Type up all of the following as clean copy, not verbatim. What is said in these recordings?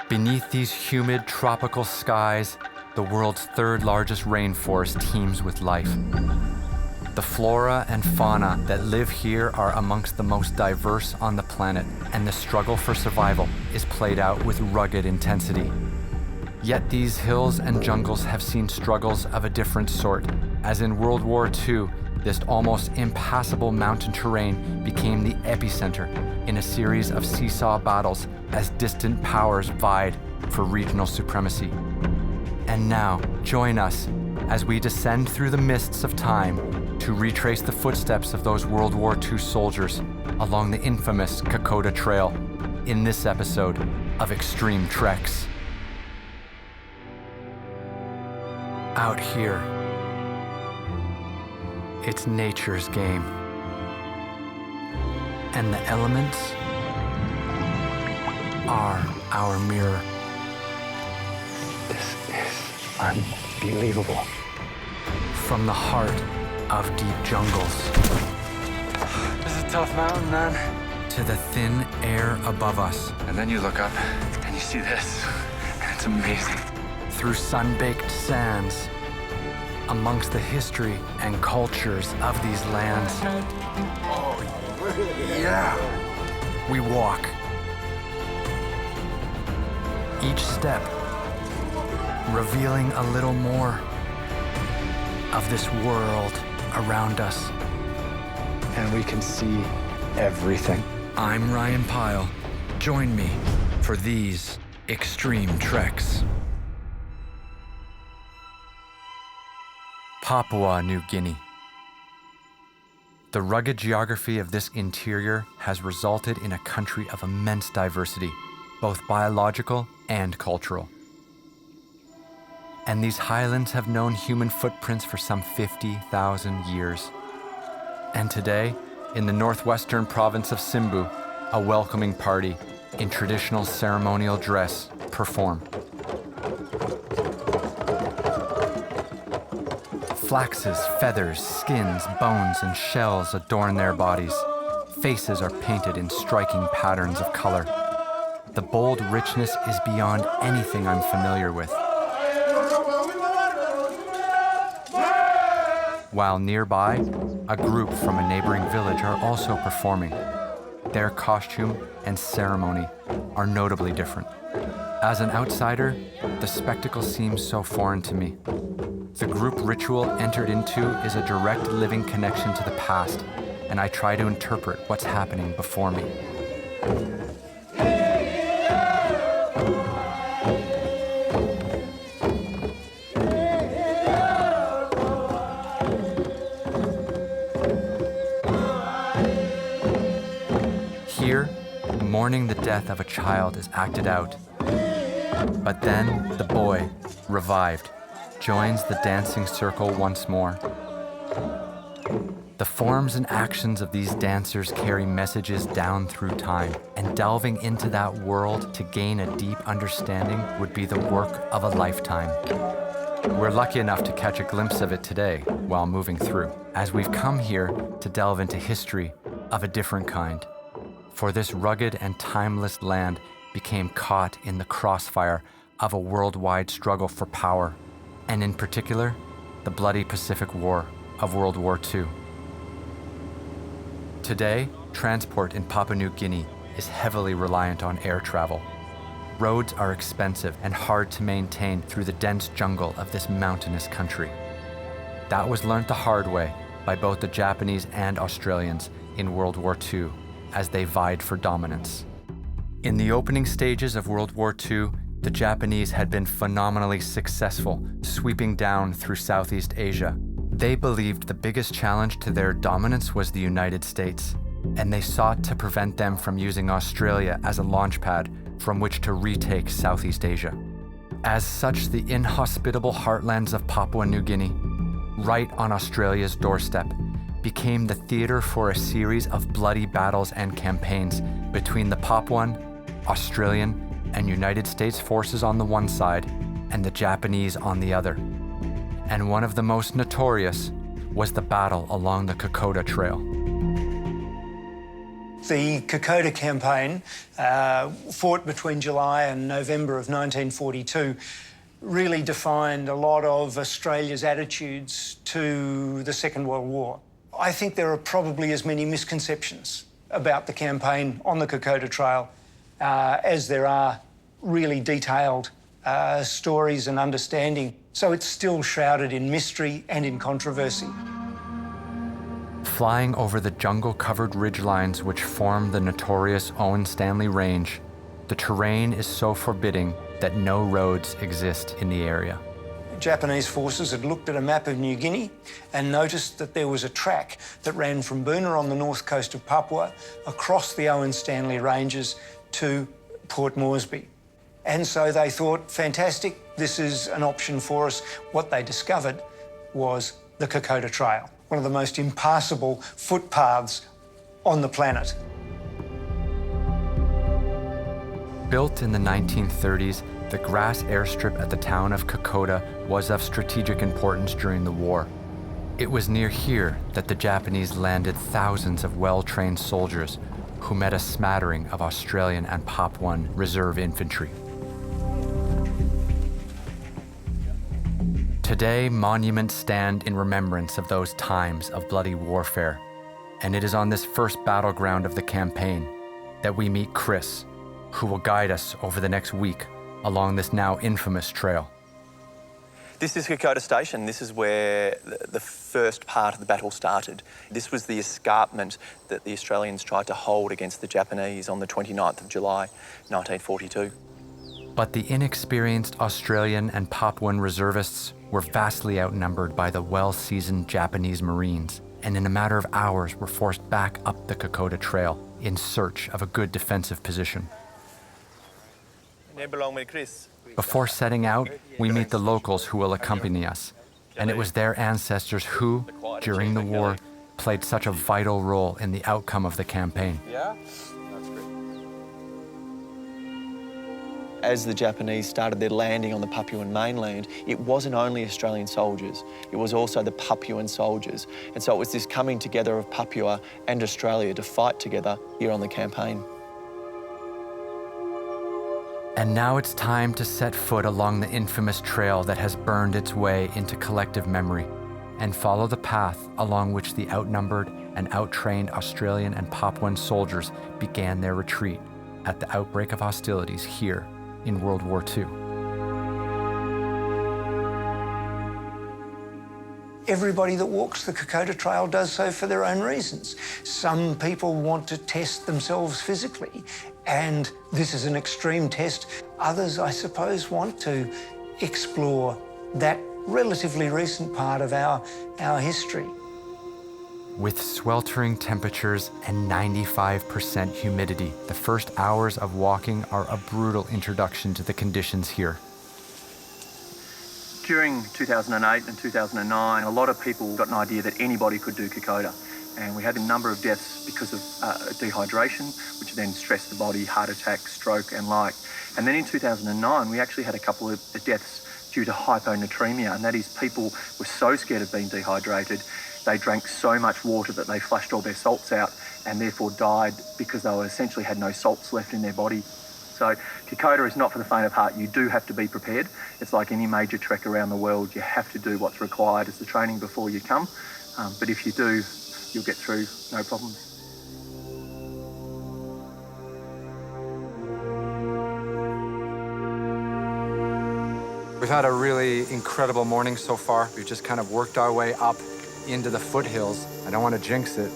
Beneath these humid tropical skies, the world's third largest rainforest teems with life. The flora and fauna that live here are amongst the most diverse on the planet, and the struggle for survival is played out with rugged intensity. Yet these hills and jungles have seen struggles of a different sort, as in World War II, this almost impassable mountain terrain became the epicenter in a series of seesaw battles as distant powers vied for regional supremacy. And now, join us as we descend through the mists of time to retrace the footsteps of those World War II soldiers along the infamous Kokoda Trail in this episode of Extreme Treks. Out here, it's nature's game. And the elements are our mirror. This is unbelievable. From the heart of deep jungles. This is a tough mountain, man. To the thin air above us. And then you look up and you see this. And it's amazing. Through sun-baked sands, amongst the history and cultures of these lands. Oh, yeah. We walk. Each step revealing a little more of this world around us. And we can see everything. I'm Ryan Pyle. Join me for these Extreme Treks. Papua New Guinea. The rugged geography of this interior has resulted in a country of immense diversity, both biological and cultural. And these highlands have known human footprints for some 50,000 years. And today, in the northwestern province of Simbu, a welcoming party in traditional ceremonial dress perform. Flaxes, feathers, skins, bones, and shells adorn their bodies. Faces are painted in striking patterns of color. The bold richness is beyond anything I'm familiar with. While nearby, a group from a neighboring village are also performing. Their costume and ceremony are notably different. As an outsider, the spectacle seems so foreign to me. The group ritual entered into is a direct living connection to the past, and I try to interpret what's happening before me. Here, mourning the death of a child is acted out. But then the boy, revived, joins the dancing circle once more. The forms and actions of these dancers carry messages down through time, and delving into that world to gain a deep understanding would be the work of a lifetime. We're lucky enough to catch a glimpse of it today while moving through, as we've come here to delve into history of a different kind. For this rugged and timeless land became caught in the crossfire of a worldwide struggle for power, and in particular, the bloody Pacific War of World War II. Today, transport in Papua New Guinea is heavily reliant on air travel. Roads are expensive and hard to maintain through the dense jungle of this mountainous country. That was learned the hard way by both the Japanese and Australians in World War II as they vied for dominance. In the opening stages of World War II, the Japanese had been phenomenally successful, sweeping down through Southeast Asia. They believed the biggest challenge to their dominance was the United States, and they sought to prevent them from using Australia as a launchpad from which to retake Southeast Asia. As such, the inhospitable heartlands of Papua New Guinea, right on Australia's doorstep, became the theater for a series of bloody battles and campaigns between the Papuan, Australian, and United States forces on the one side, and the Japanese on the other. And one of the most notorious was the battle along the Kokoda Trail. The Kokoda campaign, fought between July and November of 1942, really defined a lot of Australia's attitudes to the Second World War. I think there are probably as many misconceptions about the campaign on the Kokoda Trail as there are really detailed stories and understanding. So it's still shrouded in mystery and in controversy. Flying over the jungle-covered ridgelines which form the notorious Owen Stanley Range, the terrain is so forbidding that no roads exist in the area. Japanese forces had looked at a map of New Guinea and noticed that there was a track that ran from Boona on the north coast of Papua across the Owen Stanley Ranges to Port Moresby. And so they thought, fantastic, this is an option for us. What they discovered was the Kokoda Trail, one of the most impassable footpaths on the planet. Built in the 1930s, the grass airstrip at the town of Kokoda was of strategic importance during the war. It was near here that the Japanese landed thousands of well-trained soldiers who met a smattering of Australian and Papuan reserve infantry. Today, monuments stand in remembrance of those times of bloody warfare, and it is on this first battleground of the campaign that we meet Chris, who will guide us over the next week along this now infamous trail. This is Kokoda Station. This is where the first part of the battle started. This was the escarpment that the Australians tried to hold against the Japanese on the 29th of July, 1942. But the inexperienced Australian and Papuan reservists were vastly outnumbered by the well-seasoned Japanese Marines, and in a matter of hours were forced back up the Kokoda Trail in search of a good defensive position. Before setting out, we meet the locals who will accompany us, and it was their ancestors who, during the war, played such a vital role in the outcome of the campaign. As the Japanese started their landing on the Papuan mainland, it wasn't only Australian soldiers, it was also the Papuan soldiers. And so it was this coming together of Papua and Australia to fight together here on the campaign. And now it's time to set foot along the infamous trail that has burned its way into collective memory and follow the path along which the outnumbered and outtrained Australian and Papuan soldiers began their retreat at the outbreak of hostilities here in World War II. Everybody that walks the Kokoda Trail does so for their own reasons. Some people want to test themselves physically, and this is an extreme test. Others, I suppose, want to explore that relatively recent part of our history. With sweltering temperatures and 95% humidity, the first hours of walking are a brutal introduction to the conditions here. During 2008 and 2009, a lot of people got an idea that anybody could do Kokoda. And we had a number of deaths because of dehydration, which then stressed the body, heart attack, stroke and like. And then in 2009, we actually had a couple of deaths due to hyponatremia, and that is people were so scared of being dehydrated, they drank so much water that they flushed all their salts out and therefore died because they essentially had no salts left in their body. So Kokoda is not for the faint of heart. You do have to be prepared. It's like any major trek around the world. You have to do what's required as the training before you come. But if you do, you'll get through, no problems. We've had a really incredible morning so far. We've just kind of worked our way up into the foothills. I don't want to jinx it,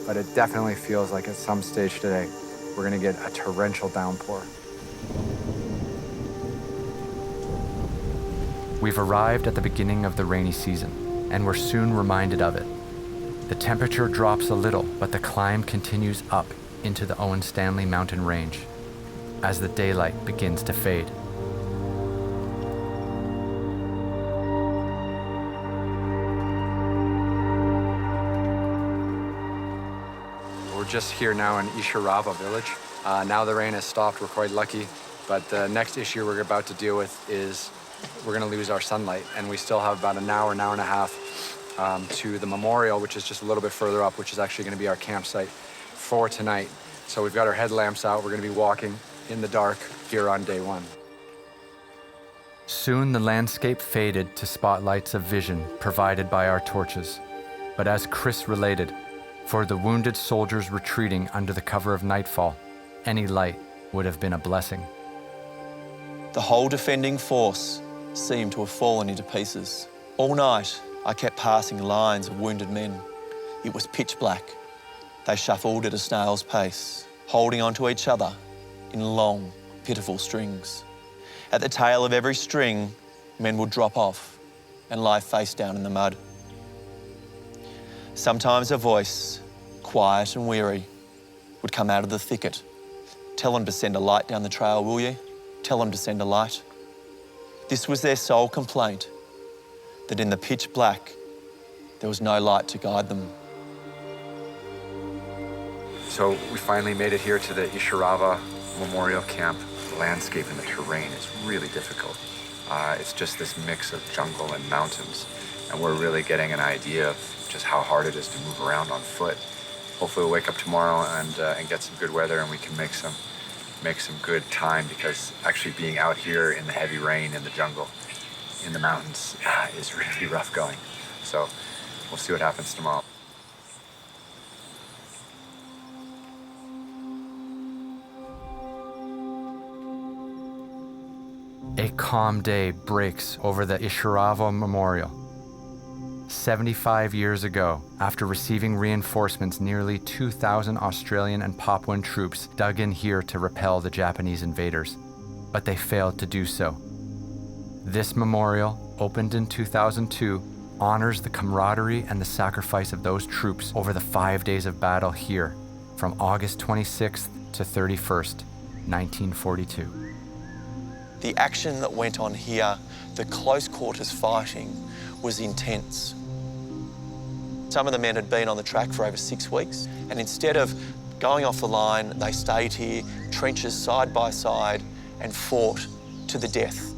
but it definitely feels like at some stage today, we're gonna get a torrential downpour. We've arrived at the beginning of the rainy season, and we're soon reminded of it. The temperature drops a little, but the climb continues up into the Owen Stanley mountain range as the daylight begins to fade. We're just here now in Isharava village. Now the rain has stopped, we're quite lucky, but the next issue we're about to deal with is we're gonna lose our sunlight, and we still have about an hour and a half to the memorial, which is just a little bit further up, which is actually gonna be our campsite for tonight. So we've got our headlamps out. We're going to be walking in the dark here on day one. Soon the landscape faded to spotlights of vision provided by our torches. But as Chris related, for the wounded soldiers retreating under the cover of nightfall, any light would have been a blessing. The whole defending force seemed to have fallen into pieces. All night, I kept passing lines of wounded men. It was pitch black. They shuffled at a snail's pace, holding onto each other in long, pitiful strings. At the tail of every string, men would drop off and lie face down in the mud. Sometimes a voice, quiet and weary, would come out of the thicket. Tell them to send a light down the trail, will you? Tell them to send a light. This was their sole complaint, that in the pitch black, there was no light to guide them. So we finally made it here to the Ishirava Memorial Camp. The landscape and the terrain is really difficult. It's just this mix of jungle and mountains, and we're really getting an idea of just how hard it is to move around on foot. Hopefully we'll wake up tomorrow and get some good weather, and we can make some good time, because actually being out here in the heavy rain in the jungle, in the mountains, is really rough going. So we'll see what happens tomorrow. A calm day breaks over the Ishirava Memorial. 75 years ago, after receiving reinforcements, nearly 2,000 Australian and Papuan troops dug in here to repel the Japanese invaders, but they failed to do so. This memorial, opened in 2002, honors the camaraderie and the sacrifice of those troops over the 5 days of battle here, from August 26th to 31st, 1942. The action that went on here, the close quarters fighting, was intense. Some of the men had been on the track for over 6 weeks, and instead of going off the line, they stayed here, trenches side by side, and fought to the death.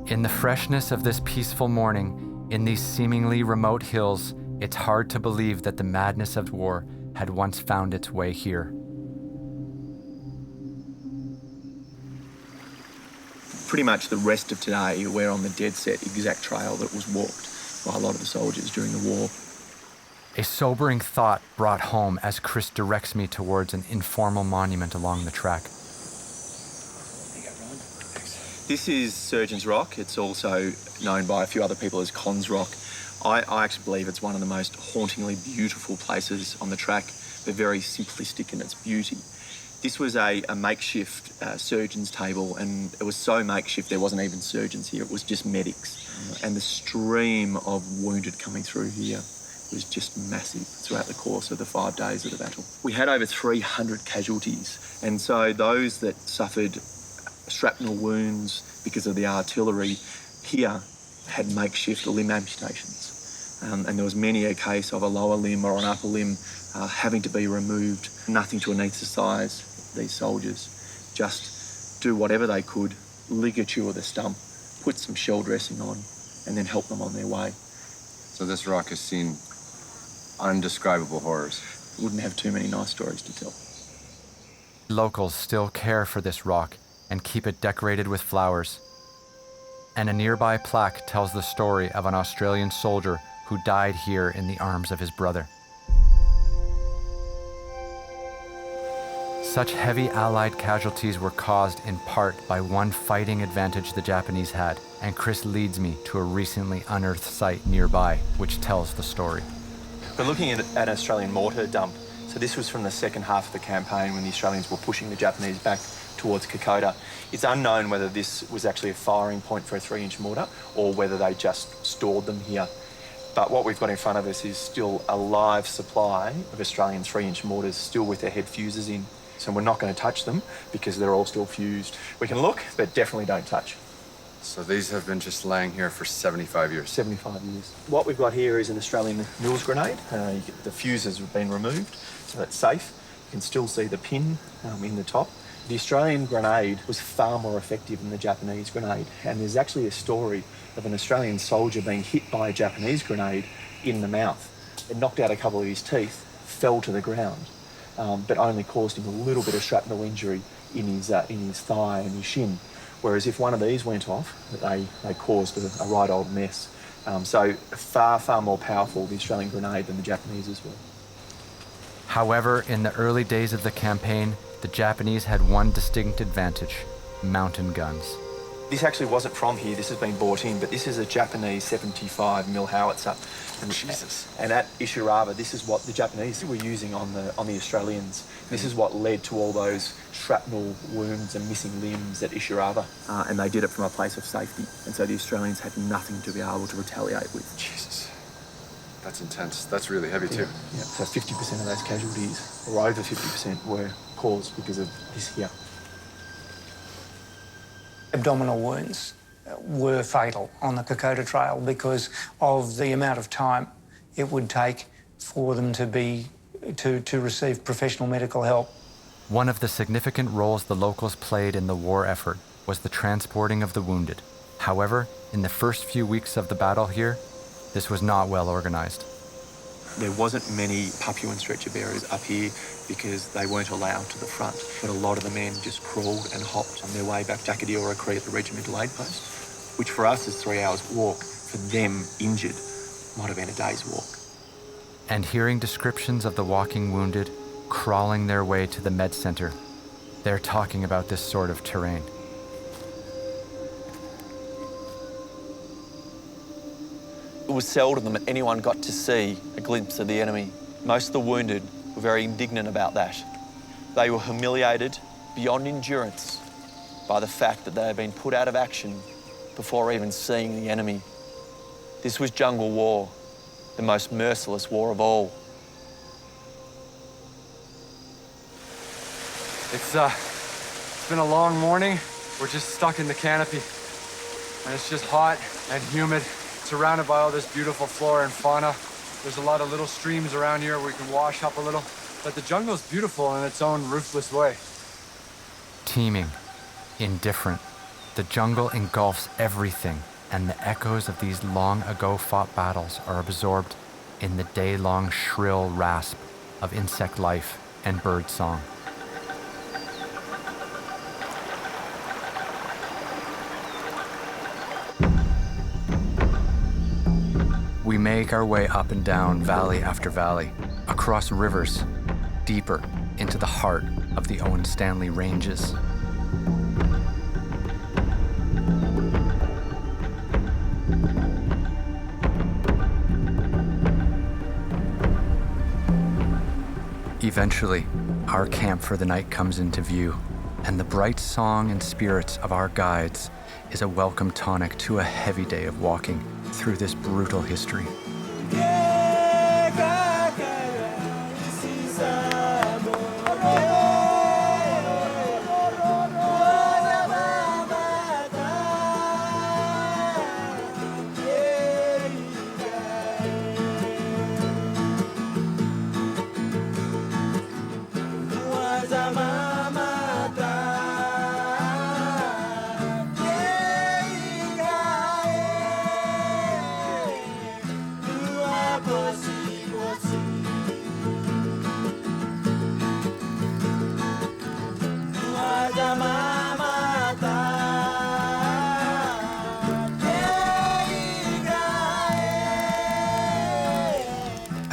In the freshness of this peaceful morning, in these seemingly remote hills, it's hard to believe that the madness of war had once found its way here. Pretty much the rest of today, we're on the dead set exact trail that was walked by a lot of the soldiers during the war. A sobering thought brought home as Chris directs me towards an informal monument along the track. This is Surgeon's Rock. It's also known by a few other people as Con's Rock. I actually believe it's one of the most hauntingly beautiful places on the track, but very simplistic in its beauty. This was a makeshift surgeon's table, and it was so makeshift there wasn't even surgeons here, it was just medics. And the stream of wounded coming through here was just massive throughout the course of the 5 days of the battle. We had over 300 casualties, and so those that suffered shrapnel wounds because of the artillery here had makeshift limb amputations. And there was many a case of a lower limb or an upper limb having to be removed. Nothing to anaesthetise these soldiers, just do whatever they could, ligature the stump, put some shell dressing on, and then help them on their way. So this rock has seen undescribable horrors. Wouldn't have too many nice stories to tell. Locals still care for this rock and keep it decorated with flowers. And a nearby plaque tells the story of an Australian soldier who died here in the arms of his brother. Such heavy Allied casualties were caused in part by one fighting advantage the Japanese had, and Chris leads me to a recently unearthed site nearby, which tells the story. We're looking at an Australian mortar dump. So this was from the second half of the campaign when the Australians were pushing the Japanese back towards Kokoda. It's unknown whether this was actually a firing point for a 3-inch mortar or whether they just stored them here. But what we've got in front of us is still a live supply of Australian 3-inch mortars, still with their head fuses in. So we're not going to touch them because they're all still fused. We can look, but definitely don't touch. So these have been just laying here for 75 years. 75 years. What we've got here is an Australian Mills grenade. The fuses have been removed, so that's safe. You can still see the pin in the top. The Australian grenade was far more effective than the Japanese grenade, and there's actually a story of an Australian soldier being hit by a Japanese grenade in the mouth. It knocked out a couple of his teeth, fell to the ground, but only caused him a little bit of shrapnel injury in his thigh and his shin. Whereas if one of these went off, they caused a right old mess. So far, far more powerful, the Australian grenade, than the Japanese's were. However, in the early days of the campaign, the Japanese had one distinct advantage: mountain guns. This actually wasn't from here, this has been brought in, but this is a Japanese 75mm howitzer. And, Jesus. And at Ishirava, this is what the Japanese were using on the Australians. This is what led to all those shrapnel wounds and missing limbs at Ishirava. And they did it from a place of safety, and so the Australians had nothing to be able to retaliate with. Jesus. That's intense. That's really heavy too. Yeah. So 50% of those casualties, or over 50%, were caused because of this here. Abdominal wounds were fatal on the Kokoda Trail because of the amount of time it would take for them to receive professional medical help. One of the significant roles the locals played in the war effort was the transporting of the wounded. However, in the first few weeks of the battle here, this was not well organized. There wasn't many Papuan stretcher bearers up here because they weren't allowed to the front. But a lot of the men just crawled and hopped on their way back to Jakadil Creek at the regimental aid post, which for us is 3 hours walk. For them, injured, might have been a day's walk. And hearing descriptions of the walking wounded crawling their way to the med center, they're talking about this sort of terrain. It was seldom that anyone got to see a glimpse of the enemy. Most of the wounded were very indignant about that. They were humiliated beyond endurance by the fact that they had been put out of action before even seeing the enemy. This was jungle war, the most merciless war of all. It's been a long morning. We're just stuck in the canopy, and it's just hot and humid, surrounded by all this beautiful flora and fauna. There's a lot of little streams around here where we can wash up a little, but the jungle's beautiful in its own ruthless way. Teeming, indifferent, the jungle engulfs everything, and the echoes of these long ago fought battles are absorbed in the day-long shrill rasp of insect life and bird song. We make our way up and down valley after valley, across rivers, deeper into the heart of the Owen Stanley Ranges. Eventually, our camp for the night comes into view, and the bright song and spirits of our guides is a welcome tonic to a heavy day of walking through this brutal history.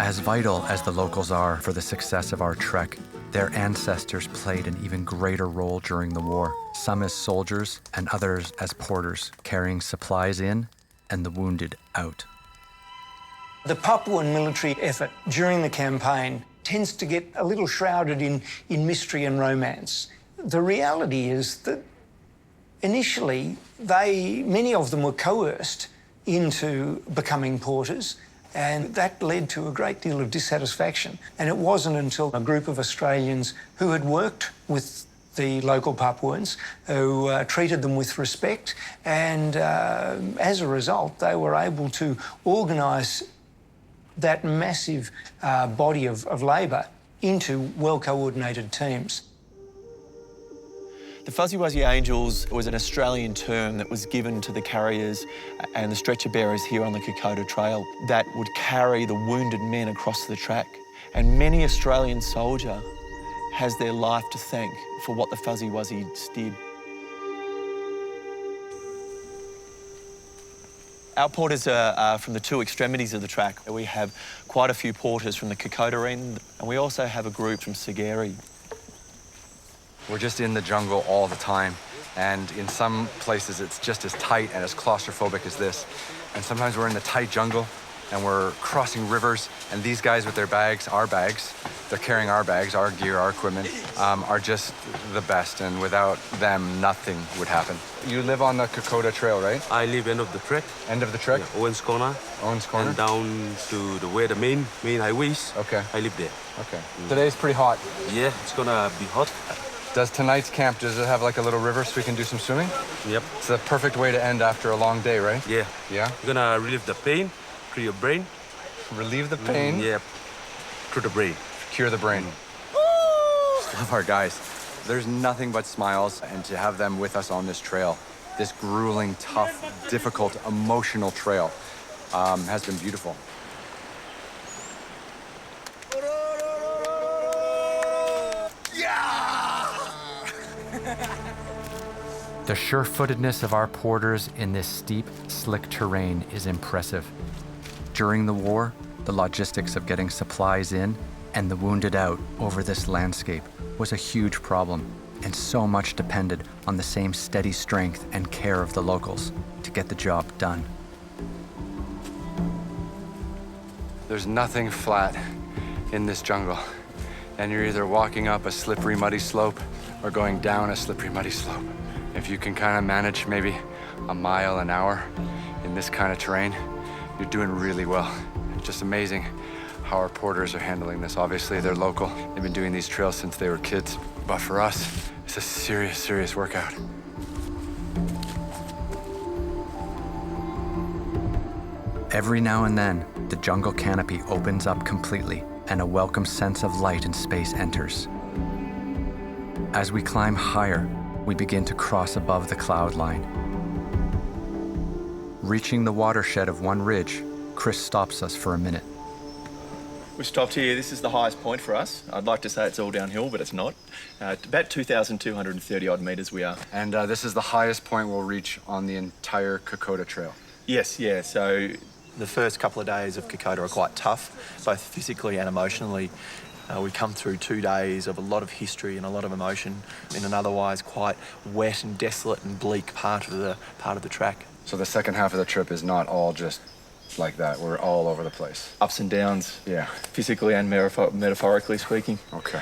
As vital as the locals are for the success of our trek, their ancestors played an even greater role during the war, some as soldiers and others as porters, carrying supplies in and the wounded out. The Papuan military effort during the campaign tends to get a little shrouded in mystery and romance. The reality is that initially, many of them were coerced into becoming porters, and that led to a great deal of dissatisfaction. And it wasn't until a group of Australians who had worked with the local Papuans, who treated them with respect, and as a result, they were able to organise that massive body of labour into well-coordinated teams. The Fuzzy Wuzzy Angels was an Australian term that was given to the carriers and the stretcher bearers here on the Kokoda Trail that would carry the wounded men across the track. And many Australian soldier has their life to thank for what the Fuzzy Wuzzies did. Our porters are from the two extremities of the track. We have quite a few porters from the Kokoda end, and we also have a group from Sageri. We're just in the jungle all the time, and in some places it's just as tight and as claustrophobic as this. And sometimes we're in the tight jungle, and we're crossing rivers, and these guys with their bags, our bags, they're carrying our bags, our gear, our equipment, are just the best, and without them, nothing would happen. You live on the Kokoda Trail, right? I live end of the trek. End of the trek? Yeah, Owens Corner. Owens Corner? And down to where the main highway is. Okay. I live there. Okay. Today's pretty hot. Yeah, it's gonna be hot. Does tonight's camp, does it have like a little river so we can do some swimming? Yep. It's the perfect way to end after a long day, right? Yeah. Yeah? You're gonna relieve the pain through your brain. Relieve the pain? Yeah. Through the brain. Cure the brain. Love our guys. There's nothing but smiles, and to have them with us on this trail, this grueling, tough, difficult, emotional trail, has been beautiful. The sure-footedness of our porters in this steep, slick terrain is impressive. During the war, the logistics of getting supplies in and the wounded out over this landscape was a huge problem, and so much depended on the same steady strength and care of the locals to get the job done. There's nothing flat in this jungle, and you're either walking up a slippery, muddy slope or going down a slippery, muddy slope. If you can kind of manage maybe a mile an hour in this kind of terrain, you're doing really well. It's just amazing how our porters are handling this. Obviously, they're local. They've been doing these trails since they were kids. But for us, it's a serious, serious workout. Every now and then, the jungle canopy opens up completely and a welcome sense of light and space enters. As we climb higher, we begin to cross above the cloud line. Reaching the watershed of one ridge, Chris stops us for a minute. We stopped here. This is the highest point for us. I'd like to say it's all downhill, but it's not. About 2,230 odd metres we are. And this is the highest point we'll reach on the entire Kokoda Trail. Yes, yeah. So the first couple of days of Kokoda are quite tough, both physically and emotionally. We come through 2 days of a lot of history and a lot of emotion in an otherwise quite wet and desolate and bleak part of the track. So the second half of the trip is not all just like that. We're all over the place. Ups and downs. Yeah. Physically and metaphorically speaking. Okay.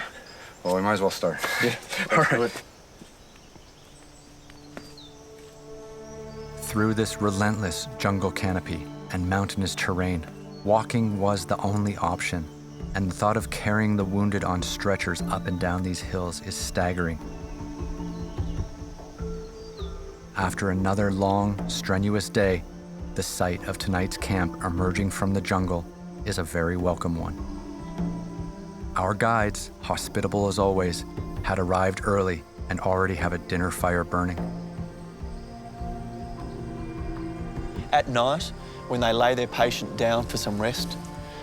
Well, we might as well start. Yeah. All right. Through this relentless jungle canopy and mountainous terrain, walking was the only option, and the thought of carrying the wounded on stretchers up and down these hills is staggering. After another long, strenuous day, the sight of tonight's camp emerging from the jungle is a very welcome one. Our guides, hospitable as always, had arrived early and already have a dinner fire burning. At night, when they lay their patient down for some rest,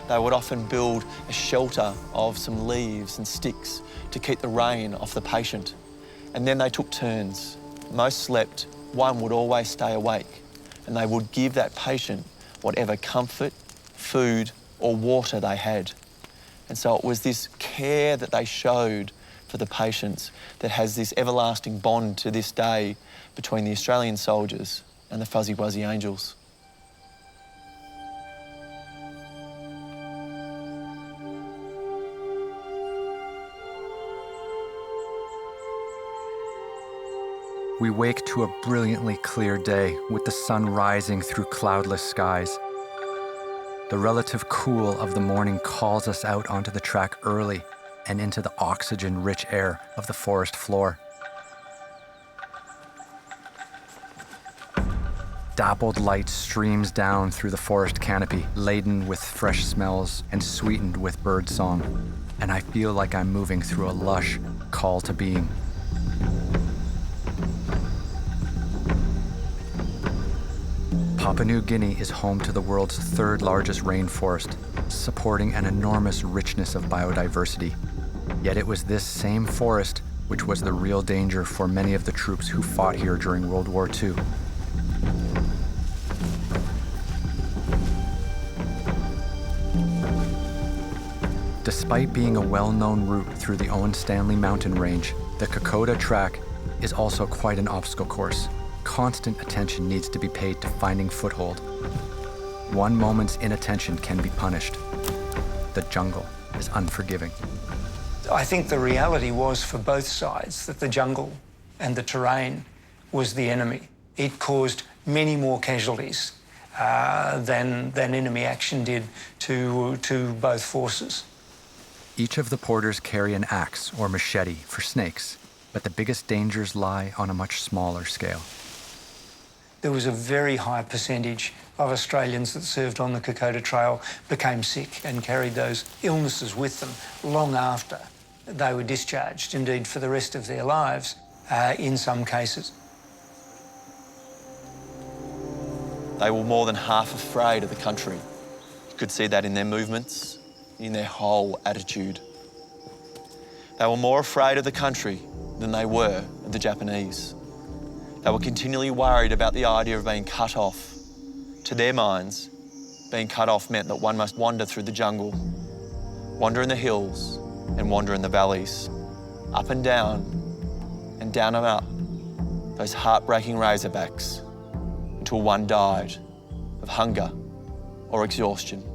they would often build a shelter of some leaves and sticks to keep the rain off the patient. And then they took turns. Most slept, one would always stay awake, and they would give that patient whatever comfort, food, or water they had. And so it was this care that they showed for the patients that has this everlasting bond to this day between the Australian soldiers and the Fuzzy Wuzzy Angels. We wake to a brilliantly clear day with the sun rising through cloudless skies. The relative cool of the morning calls us out onto the track early and into the oxygen-rich air of the forest floor. Dappled light streams down through the forest canopy, laden with fresh smells and sweetened with bird song, and I feel like I'm moving through a lush call to being. Papua New Guinea is home to the world's third largest rainforest, supporting an enormous richness of biodiversity. Yet it was this same forest which was the real danger for many of the troops who fought here during World War II. Despite being a well-known route through the Owen Stanley mountain range, the Kokoda track is also quite an obstacle course. Constant attention needs to be paid to finding foothold. One moment's inattention can be punished. The jungle is unforgiving. I think the reality was for both sides that the jungle and the terrain was the enemy. It caused many more casualties than enemy action did to both forces. Each of the porters carry an axe or machete for snakes, but the biggest dangers lie on a much smaller scale. There was a very high percentage of Australians that served on the Kokoda Trail became sick and carried those illnesses with them long after they were discharged, indeed for the rest of their lives in some cases. They were more than half afraid of the country. You could see that in their movements, in their whole attitude. They were more afraid of the country than they were of the Japanese. They were continually worried about the idea of being cut off. To their minds, being cut off meant that one must wander through the jungle, wander in the hills and wander in the valleys, up and down and up, those heartbreaking razorbacks, until one died of hunger or exhaustion.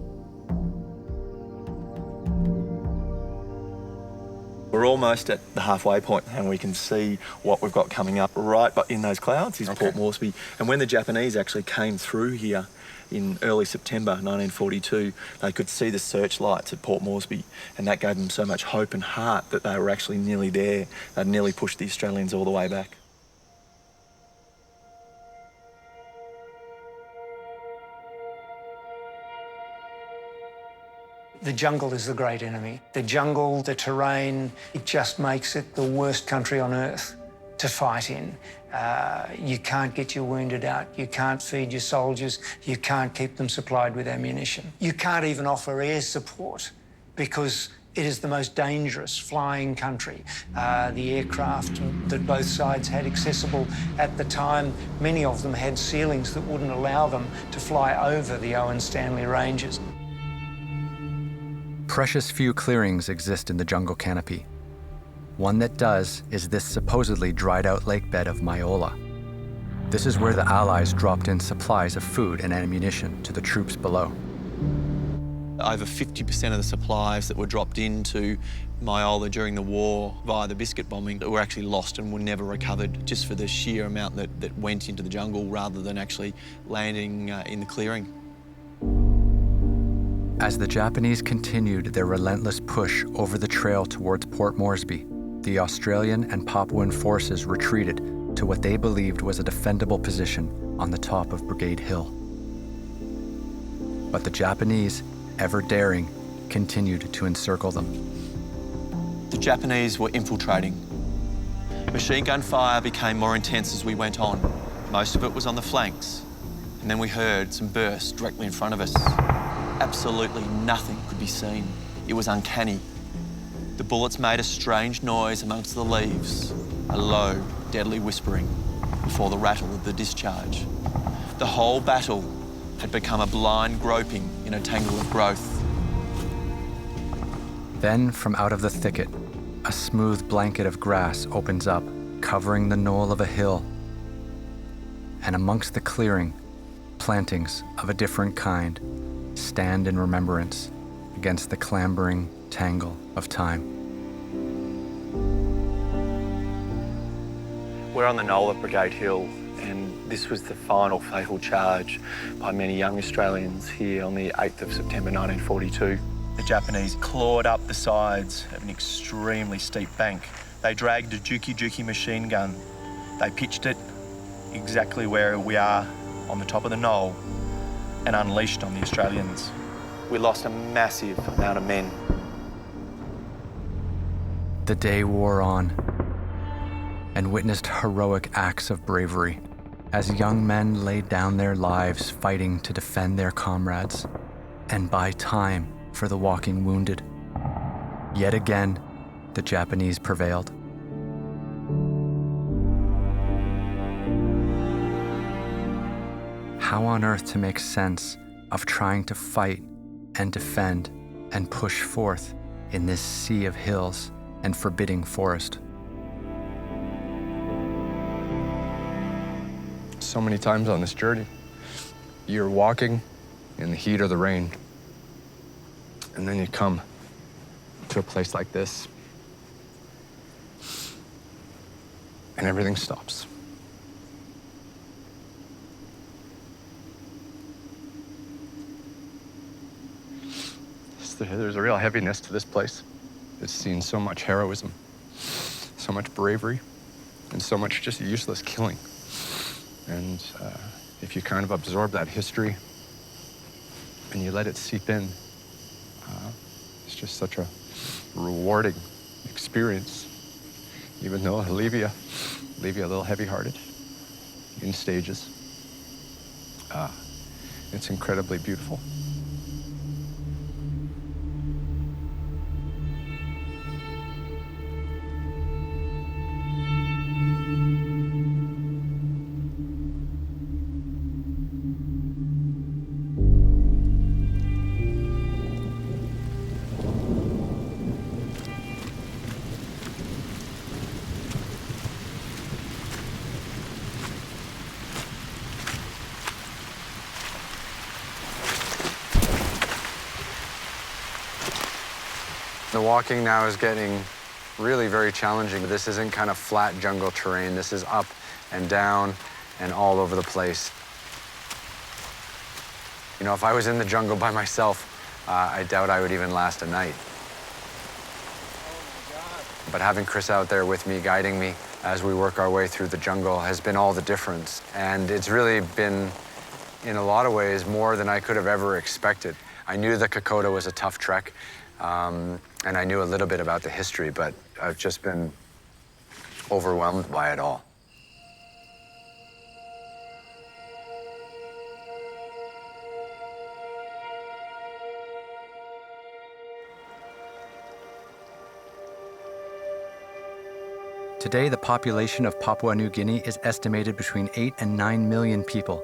We're almost at the halfway point and we can see what we've got coming up right in those clouds is Port Moresby. And when the Japanese actually came through here in early September 1942, they could see the searchlights at Port Moresby, and that gave them so much hope and heart that they were actually nearly there. They'd nearly pushed the Australians all the way back. The jungle is the great enemy. The jungle, the terrain, it just makes it the worst country on earth to fight in. You can't get your wounded out, you can't feed your soldiers, you can't keep them supplied with ammunition. You can't even offer air support because it is the most dangerous flying country. The aircraft that both sides had accessible at the time, many of them had ceilings that wouldn't allow them to fly over the Owen Stanley ranges. Precious few clearings exist in the jungle canopy. One that does is this supposedly dried-out lake bed of Maiola. This is where the Allies dropped in supplies of food and ammunition to the troops below. Over 50% of the supplies that were dropped into Maiola during the war via the biscuit bombing were actually lost and were never recovered, just for the sheer amount that went into the jungle rather than actually landing in the clearing. As the Japanese continued their relentless push over the trail towards Port Moresby, the Australian and Papuan forces retreated to what they believed was a defendable position on the top of Brigade Hill. But the Japanese, ever daring, continued to encircle them. The Japanese were infiltrating. Machine gun fire became more intense as we went on. Most of it was on the flanks, and then we heard some bursts directly in front of us. Absolutely nothing could be seen. It was uncanny. The bullets made a strange noise amongst the leaves, a low, deadly whispering before the rattle of the discharge. The whole battle had become a blind groping in a tangle of growth. Then, from out of the thicket, a smooth blanket of grass opens up, covering the knoll of a hill. And amongst the clearing, plantings of a different kind stand in remembrance against the clambering tangle of time. We're on the knoll at Brigade Hill, and this was the final fatal charge by many young Australians here on the 8th of September 1942. The Japanese clawed up the sides of an extremely steep bank. They dragged a Juki machine gun. They pitched it exactly where we are on the top of the knoll and unleashed on the Australians. We lost a massive amount of men. The day wore on and witnessed heroic acts of bravery. as young men laid down their lives fighting to defend their comrades and buy time for the walking wounded. Yet again, the Japanese prevailed. How on earth to make sense of trying to fight and defend and push forth in this sea of hills and forbidding forest? So many times on this journey, you're walking in the heat or the rain, and then you come to a place like this, and everything stops. There's a real heaviness to this place. It's seen so much heroism, so much bravery, and so much just useless killing. And if you kind of absorb that history and you let it seep in, it's just such a rewarding experience, even though it'll leave you a little heavy-hearted in stages. It's incredibly beautiful. The walking now is getting really very challenging. This isn't kind of flat jungle terrain. This is up and down and all over the place. You know, if I was in the jungle by myself, I doubt I would even last a night. But having Chris out there with me, guiding me as we work our way through the jungle has been all the difference. And it's really been, in a lot of ways, more than I could have ever expected. I knew the Kokoda was a tough trek. And I knew a little bit about the history, but I've just been overwhelmed by it all. Today, the population of Papua New Guinea is estimated between 8 and 9 million people.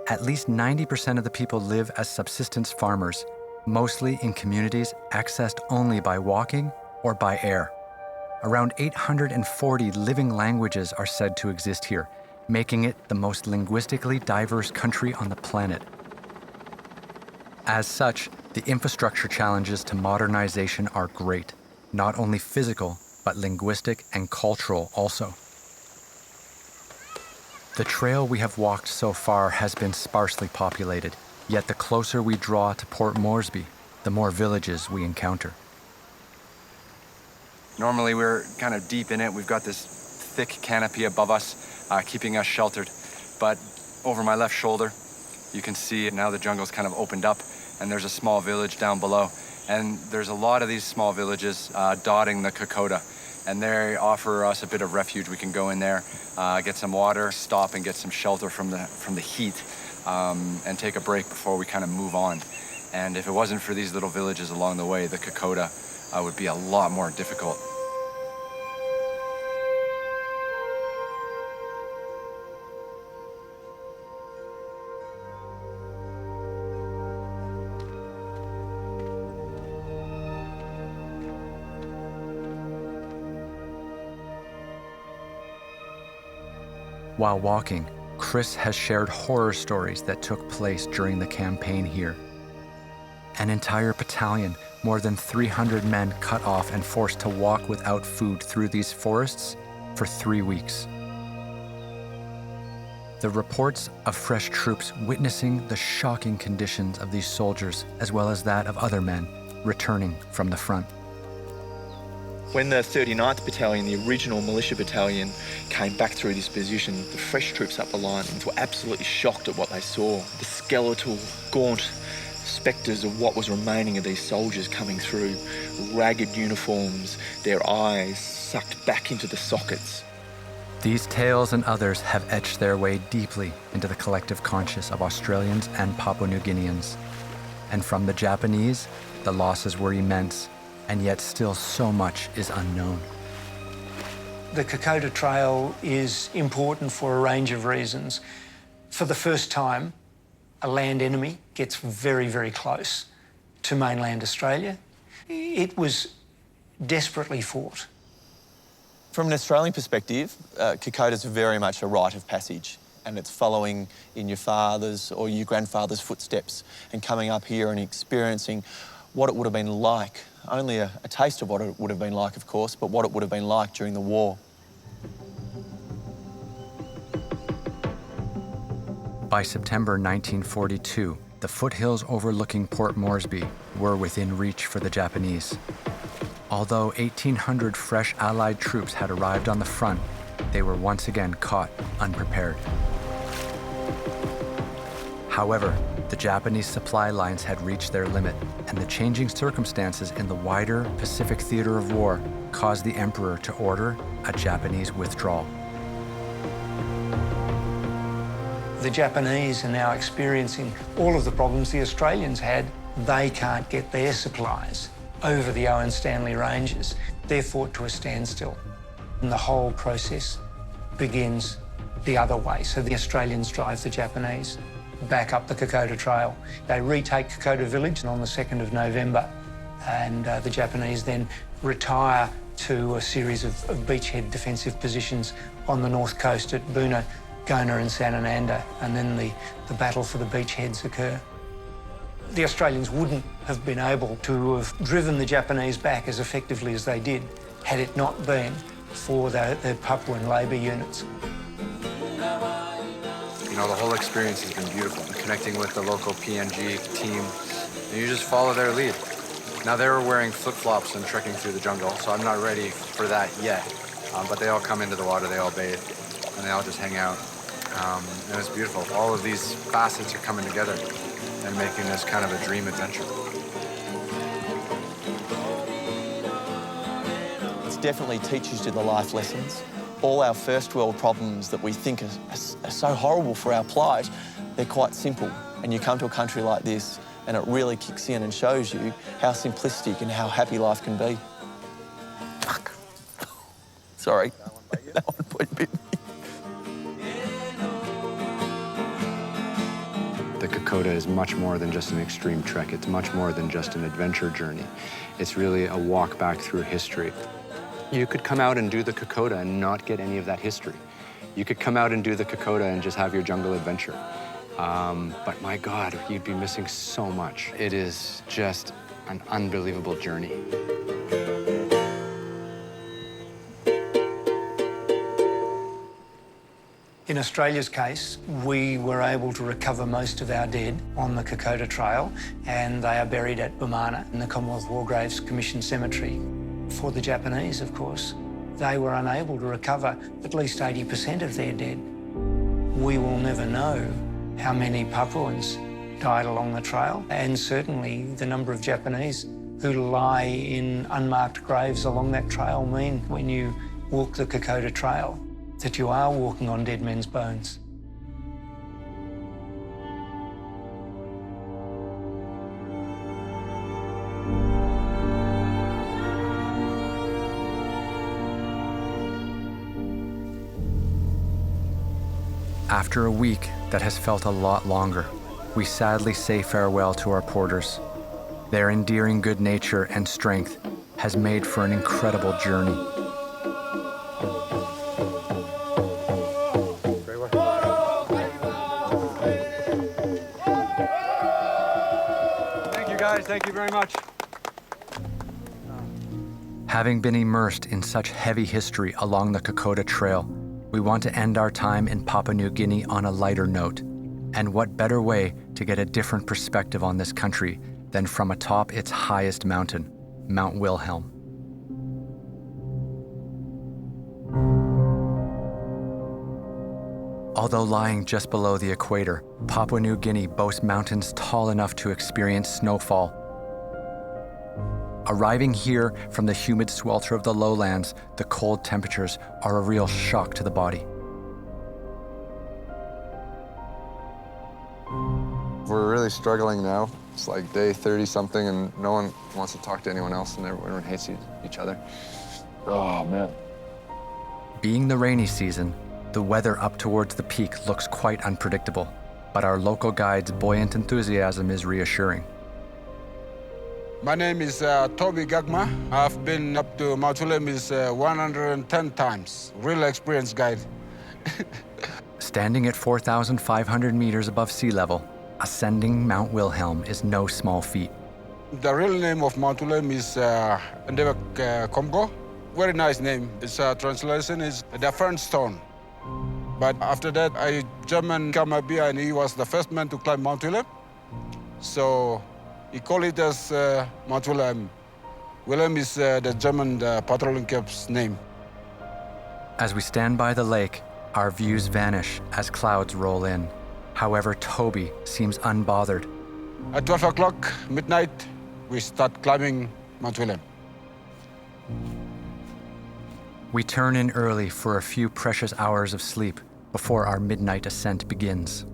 At least 90% of the people live as subsistence farmers, mostly in communities accessed only by walking or by air. Around 840 living languages are said to exist here, making it the most linguistically diverse country on the planet. As such, the infrastructure challenges to modernization are great, not only physical, but linguistic and cultural also. The trail we have walked so far has been sparsely populated, yet the closer we draw to Port Moresby, the more villages we encounter. Normally we're kind of deep in it. We've got this thick canopy above us, keeping us sheltered. But over my left shoulder, you can see now the jungle's kind of opened up, and there's a small village down below. And there's a lot of these small villages dotting the Kokoda, and they offer us a bit of refuge. We can go in there, get some water, stop and get some shelter from the heat, and take a break before we kind of move on. And if it wasn't for these little villages along the way, the Kokoda would be a lot more difficult. While walking, Chris has shared horror stories that took place during the campaign here. An entire battalion, more than 300 men cut off and forced to walk without food through these forests for 3 weeks. The reports of fresh troops witnessing the shocking conditions of these soldiers, as well as that of other men returning from the front. When the 39th Battalion, the original militia battalion, came back through this position, the fresh troops up the line were absolutely shocked at what they saw. The skeletal, gaunt spectres of what was remaining of these soldiers coming through, ragged uniforms, their eyes sucked back into the sockets. These tales and others have etched their way deeply into the collective conscious of Australians and Papua New Guineans. And from the Japanese, the losses were immense, and yet still so much is unknown. The Kokoda Trail is important for a range of reasons. For the first time, a land enemy gets very, very close to mainland Australia. It was desperately fought. From an Australian perspective, Kokoda's very much a rite of passage, and it's following in your father's or your grandfather's footsteps and coming up here and experiencing what it would have been like, only a taste of what it would have been like, of course, but what it would have been like during the war. By September 1942, the foothills overlooking Port Moresby were within reach for the Japanese. Although 1,800 fresh Allied troops had arrived on the front, they were once again caught unprepared. However, the Japanese supply lines had reached their limit, and the changing circumstances in the wider Pacific theater of war caused the Emperor to order a Japanese withdrawal. The Japanese are now experiencing all of the problems the Australians had. They can't get their supplies over the Owen Stanley Ranges. They're fought to a standstill. And the whole process begins the other way. So the Australians drive the Japanese back up the Kokoda Trail. They retake Kokoda Village on the 2nd of November, and the Japanese then retire to a series of beachhead defensive positions on the north coast at Buna, Gona and Sanananda, and then the battle for the beachheads occur. The Australians wouldn't have been able to have driven the Japanese back as effectively as they did had it not been for the Papuan labour units. You know, the whole experience has been beautiful. Connecting with the local PNG team, and you just follow their lead. Now, they were wearing flip-flops and trekking through the jungle, so I'm not ready for that yet. But they all come into the water, they all bathe, and they all just hang out. And it's beautiful. All of these facets are coming together and making this kind of a dream adventure. It definitely teaches you the life lessons. All our first world problems that we think are so horrible for our plight, they're quite simple. And you come to a country like this and it really kicks in and shows you how simplistic and how happy life can be. Fuck. Sorry. That one bit me. The Kokoda is much more than just an extreme trek. It's much more than just an adventure journey. It's really a walk back through history. You could come out and do the Kokoda and not get any of that history. You could come out and do the Kokoda and just have your jungle adventure. But my God, you'd be missing so much. It is just an unbelievable journey. In Australia's case, we were able to recover most of our dead on the Kokoda Trail, and they are buried at Bumana in the Commonwealth War Graves Commission Cemetery. For the Japanese, of course, they were unable to recover at least 80% of their dead. We will never know how many Papuans died along the trail, and certainly the number of Japanese who lie in unmarked graves along that trail mean when you walk the Kokoda Trail that you are walking on dead men's bones. After a week that has felt a lot longer, we sadly say farewell to our porters. Their endearing good nature and strength has made for an incredible journey. Thank you very much. Having been immersed in such heavy history along the Kokoda Trail, we want to end our time in Papua New Guinea on a lighter note. And what better way to get a different perspective on this country than from atop its highest mountain, Mount Wilhelm. Although lying just below the equator, Papua New Guinea boasts mountains tall enough to experience snowfall. Arriving here from the humid swelter of the lowlands, the cold temperatures are a real shock to the body. We're really struggling now. It's like day 30-something, and no one wants to talk to anyone else, and everyone hates each other. Oh, man. Being the rainy season, the weather up towards the peak looks quite unpredictable, but our local guide's buoyant enthusiasm is reassuring. My name is Toby Gagma. I've been up to Mount William 110 times. Real experienced guide. Standing at 4,500 meters above sea level, ascending Mount Wilhelm is no small feat. The real name of Mount William is Ndevek Komgo. Very nice name. Its translation is the first stone. But after that, a German came up here, and he was the first man to climb Mount William. So he called it as Mount Wilhelm. Wilhelm is the German patrolling corps name. As we stand by the lake, our views vanish as clouds roll in. However, Toby seems unbothered. At 12 o'clock, midnight, we start climbing Mount William. We turn in early for a few precious hours of sleep before our midnight ascent begins.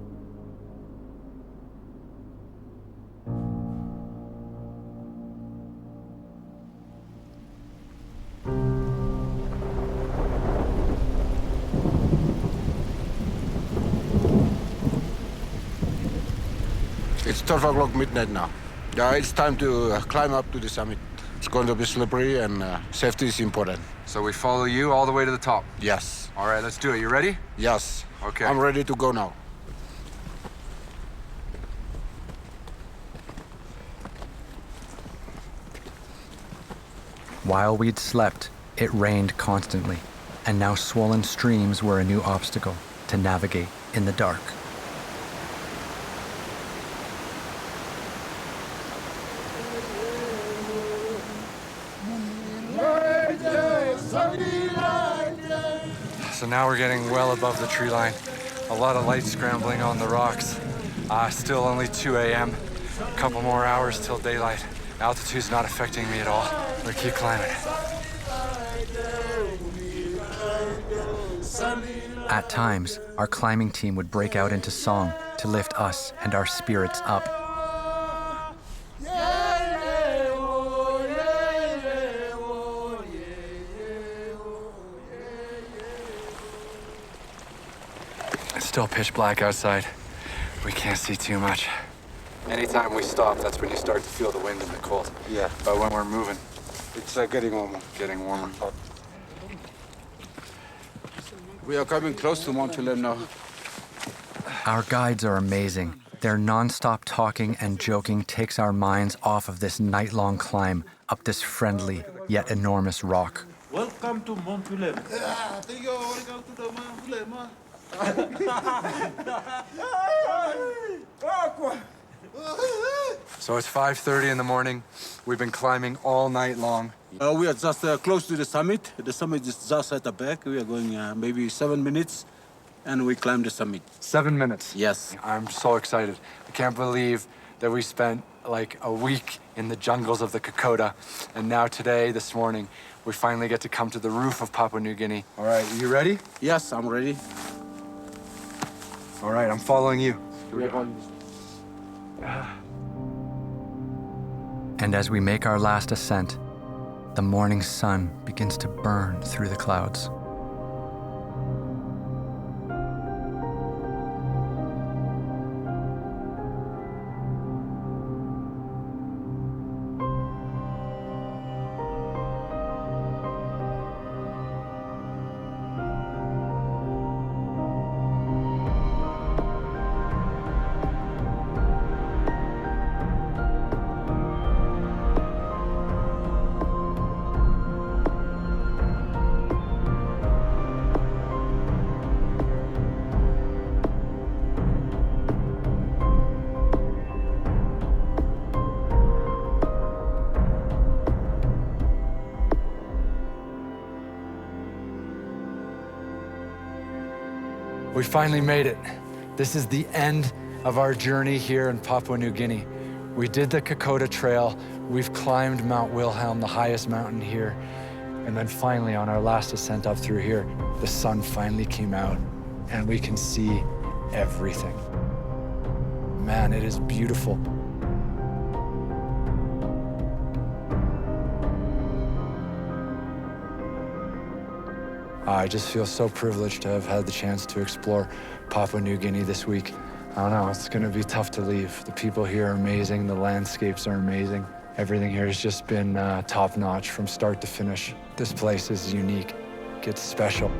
It's 12 o'clock midnight now. It's time to climb up to the summit. It's going to be slippery, and safety is important. So we follow you all the way to the top. Yes. All right, let's do it. You ready? Yes. Okay. I'm ready to go now. While we'd slept, it rained constantly, and now swollen streams were a new obstacle to navigate in the dark. So now we're getting well above the tree line. A lot of light scrambling on the rocks. Still only 2 a.m. A couple more hours till daylight. Altitude's not affecting me at all. We keep climbing. At times, our climbing team would break out into song to lift us and our spirits up. It's still pitch black outside. We can't see too much. Anytime we stop, that's when you start to feel the wind and the cold. Yeah. But when we're moving, It's getting warmer. getting warmer. We are coming close to Mount William now. Our guides are amazing. Their non-stop talking and joking takes our minds off of this night-long climb up this friendly yet enormous rock. Welcome to Mount William. So it's 5:30 in the morning. We've been climbing all night long. We are just close to the summit. The summit is just at the back. We are going maybe 7 minutes, and we climb the summit. 7 minutes. Yes. I'm so excited. I can't believe that we spent like a week in the jungles of the Kokoda, and now today, this morning, we finally get to come to the roof of Papua New Guinea. All right, you ready? Yes, I'm ready. All right, I'm following you. Here we go. And as we make our last ascent, the morning sun begins to burn through the clouds. We finally made it. This is the end of our journey here in Papua New Guinea. We did the Kokoda Trail. We've climbed Mount Wilhelm, the highest mountain here. And then finally, on our last ascent up through here, the sun finally came out and we can see everything. Man, it is beautiful. I just feel so privileged to have had the chance to explore Papua New Guinea this week. I don't know, it's gonna be tough to leave. The people here are amazing, the landscapes are amazing. Everything here has just been top-notch from start to finish. This place is unique, it's special.